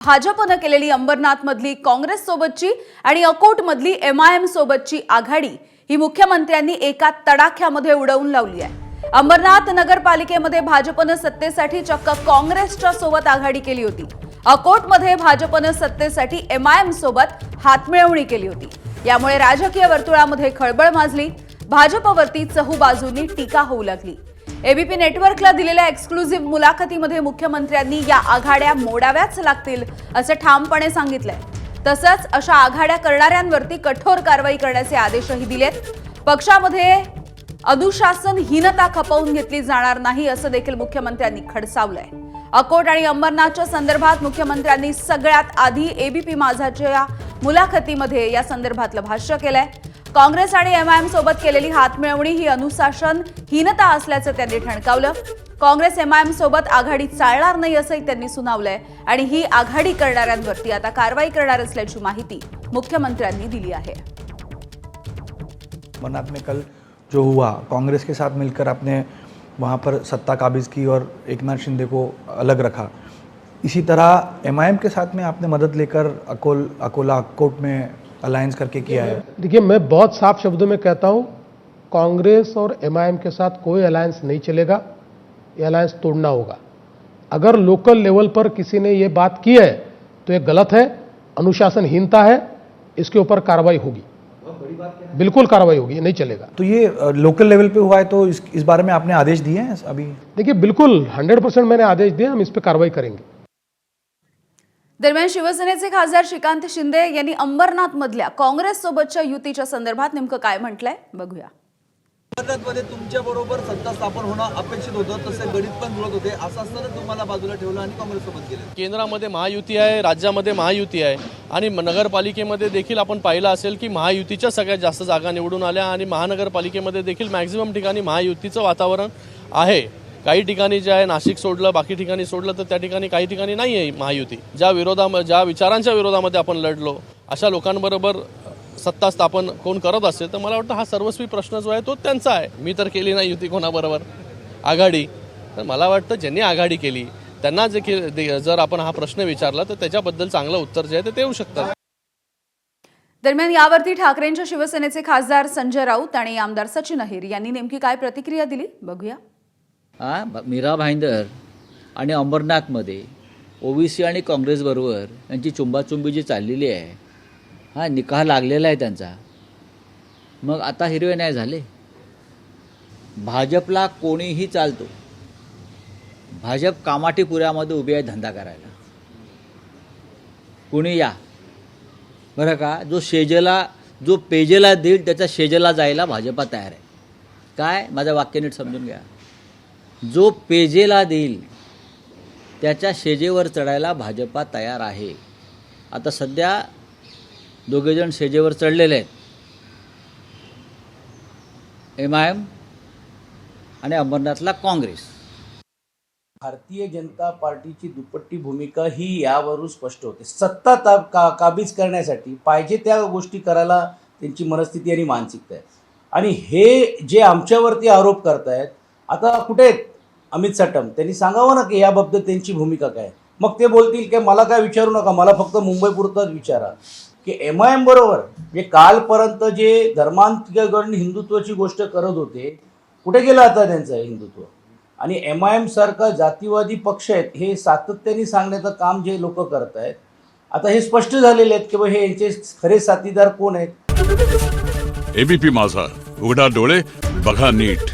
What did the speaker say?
भाजपने केलेली अंबरनाथ मधली काँग्रेस सोबतची आणि अकोट मधली MIM सोबतची आघाडी ही मुख्यमंत्र्यांनी एका तडाख्यामध्ये उडवून लावली आहे। अंबरनाथ नगरपालिकेमध्ये भाजपने सत्तेसाठी चक्क काँग्रेसच्या सोबत आघाडी केली होती। अकोटमध्ये भाजपने सत्तेसाठी MIM सोबत हातमिळवणी केली होती। यामुळे राजकीय वर्तुळामध्ये खळबळ माजली। भाजपवरती चहूबाजूंनी टीका होऊ लागली। एबीपी नेटवर्कला दिलेल्या एक्सक्लुझिव्ह मुलाखतीमध्ये मुख्यमंत्र्यांनी या आघाड्या मोडाव्याच लागतील असे ठामपणे सांगितले। तसंच अशा आघाड्या करणाऱ्यांवरती कठोर कारवाई करण्याचे आदेशही दिलेत। पक्षामध्ये अनुशासनहीनता खपवून घेतली जाणार नाही असं देखील मुख्यमंत्र्यांनी खडसावलंय। अकोट आणि अंबरनाथच्या संदर्भात मुख्यमंत्र्यांनी सगळ्यात आधी एबीपी माझाच्या मुलाखतीमध्ये या संदर्भातलं भाष्य केलंय। काँग्रेस आणि MIM सोबत केलेली हातमिळवणी ही अनुशासनहीनता असल्याचं त्यांनी ठणकावलं। काँग्रेस MIM सोबत आघाडी चालणार नाही असंही त्यांनी सुनावलंय आणि ही आघाडी करणाऱ्यांवरती आता कारवाई करणार असल्याची माहिती मुख्यमंत्र्यांनी दिली आहे। अंबरनाथ में कल जो हुआ, कांग्रेस के साथ मिलकर आपने वहाँ पर सत्ता काबिज की और एकनाथ शिंदे को अलग रखा। इसी तरह MIM के साथ में आपने मदद लेकर अकोला अकोट में अलायंस करके किया है। देखिए, मैं बहुत साफ शब्दों में कहता हूँ, कांग्रेस और MIM के साथ कोई अलायंस नहीं चलेगा। ये अलायंस तोड़ना होगा। अगर लोकल लेवल पर किसी ने ये बात की है तो ये गलत है, अनुशासनहीनता है, इसके ऊपर कार्रवाई होगी। बिल्कुल कार्रवाई होगी, ये नहीं चलेगा। तो ये लोकल लेवल पे हुआ है, तो इस बारे में आपने आदेश दिए हैं अभी? देखिए, बिल्कुल 100% मैंने आदेश दिए, हम इस पर कार्रवाई करेंगे। दरम्यान शिवसेनेचे खासदार श्रीकांत शिंदे यांनी अंबरनाथ मधल्या काँग्रेस सोबतच्या युतीच्या संदर्भात नेमकं काय म्हटलंय बघूया। अंबरनाथमध्ये तुमच्या बरोबर सत्ता स्थापन होणं अपेक्षित होतं, तसे गणित पण जुळत होते। असं असताना तुम्हाला बाजूला ठेवलं आणि काँग्रेस सोबत गेले। केंद्रामध्ये महायुती आहे, राज्यामध्ये महायुती आहे आणि नगरपालिकेमध्ये देखील आपण पाहिलं असेल की महायुतीच्या सगळ्यात जास्त जागा निवडून आल्या आणि महानगरपालिकेमध्ये देखील मॅक्झिमम ठिकाणी महायुतीचं वातावरण आहे। काही ठिकाणी जे आहे नाशिक सोडलं, बाकी ठिकाणी सोडलं तर त्या ठिकाणी काही ठिकाणी नाही आहे महायुती। ज्या विचारांच्या विरोधामध्ये आपण लढलो, अशा लोकांबरोबर सत्ता स्थापन कोण करत असेल तर मला वाटतं हा सर्वस्वी प्रश्न जो आहे तो त्यांचा आहे। मी तर केली नाही युती कोणाबरोबर आघाडी, तर मला वाटतं ज्यांनी आघाडी केली त्यांना जर आपण हा प्रश्न विचारला तर त्याच्याबद्दल चांगलं उत्तर जे आहे ते देऊ शकतात। दरम्यान यावरती ठाकरेंच्या शिवसेनेचे खासदार संजय राऊत आणि आमदार सचिन अहिर यांनी नेमकी काय प्रतिक्रिया दिली बघूया। मीरा भाईंदर आणि अंबरनाथमध्ये OBC आणि काँग्रेसबरोबर यांची चुंबाचुंबी जी चाललेली आहे, हा निकाह लागलेला आहे त्यांचा। मग आता हिरवे नाही झाले। भाजपला कोणीही चालतो, भाजप कामाठीपुऱ्यामध्ये उभी आहे धंदा करायला। कोणी या बरं का, जो पेजेला देईल त्याच्या शेजेला जायला भाजपा तयार आहे। काय, माझं वाक्य नीट समजून घ्या। जो पेजेला देईल त्याच्या शेजेवर चढायला भाजपा तयार आहे। आता सध्या दोघेजण शेजेवर चढलेले आहेत, MIM आणि अंबरनाथला काँग्रेस। भारतीय जनता पार्टीची दुपट्टी भूमिका ही यावरून स्पष्ट होते। सत्ता काबीज करण्यासाठी पाहिजे त्या गोष्टी करायला त्यांची मनस्थिती आणि मानसिकता आहे। आणि हे जे आमच्यावरती आरोप करतायत, आता कुठे आहेत अमित सटम, त्यांनी सांगावं ना की याबाबत त्यांची भूमिका काय। मग ते बोलतील की मला काय विचारू नका, मला फक्त मुंबईपुरताच विचारा की MIM बरोबर जे कालपर्यंत जे धर्मांतरीकरण हिंदुत्वाची गोष्ट करत होते, कुठे गेलं आता त्यांचं हिंदुत्व। आणि MIM सारखा जातीवादी पक्ष आहेत हे सातत्याने सांगण्याचं काम जे लोक करत आहेत, आता हे स्पष्ट झालेले आहेत की हे यांचे खरे साथीदार कोण आहेत। एबीपी माझा, उघडा डोळे बघा नीट।